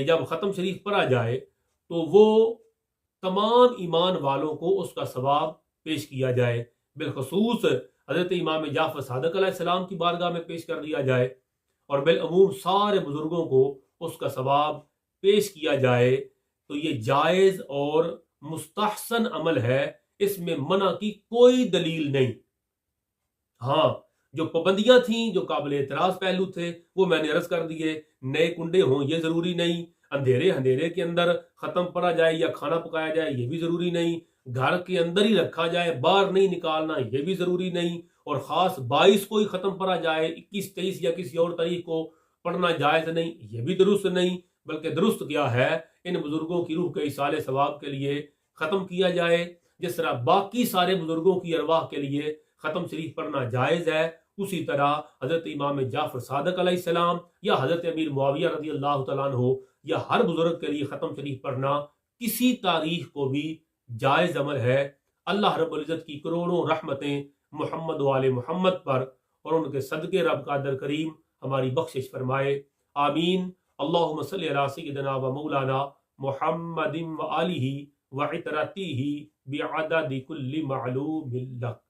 جب ختم شریف پڑھا جائے تو وہ تمام ایمان والوں کو اس کا ثواب پیش کیا جائے، بالخصوص حضرت امام جعفر صادق علیہ السلام کی بارگاہ میں پیش کر دیا جائے، اور بالعموم سارے بزرگوں کو اس کا ثواب پیش کیا جائے، تو یہ جائز اور مستحسن عمل ہے، اس میں منع کی کوئی دلیل نہیں۔ ہاں، جو پابندیاں تھیں، جو قابل اعتراض پہلو تھے، وہ میں نے عرض کر دیے۔ نئے کنڈے ہوں یہ ضروری نہیں، اندھیرے کے اندر ختم پڑا جائے یا کھانا پکایا جائے یہ بھی ضروری نہیں، گھر کے اندر ہی رکھا جائے باہر نہیں نکالنا یہ بھی ضروری نہیں، اور خاص 22 کو ہی ختم پڑا جائے 21 23 یا کسی اور تاریخ کو پڑھنا جائز نہیں، یہ بھی درست نہیں، بلکہ درست کیا ہے، ان بزرگوں کی روح کے ایصال ثواب کے لیے ختم کیا جائے، جس طرح باقی سارے بزرگوں کی ارواح کے لیے ختم شریف پڑھنا جائز ہے، اسی طرح حضرت امام جعفر صادق علیہ السلام یا حضرت امیر معاویہ رضی اللہ تعالیٰ عنہ یا ہر بزرگ کے لیے ختم شریف پڑھنا کسی تاریخ کو بھی جائز عمل ہے۔ اللہ رب العزت کی کروڑوں رحمتیں محمد و آل محمد پر، اور ان کے صدقے رب قادر کریم ہماری بخشش فرمائے، آمین۔ اللہم صلی علی سیدنا و مولانا محمد و آلہ و عطرتہ بعدد کل معلوم لک۔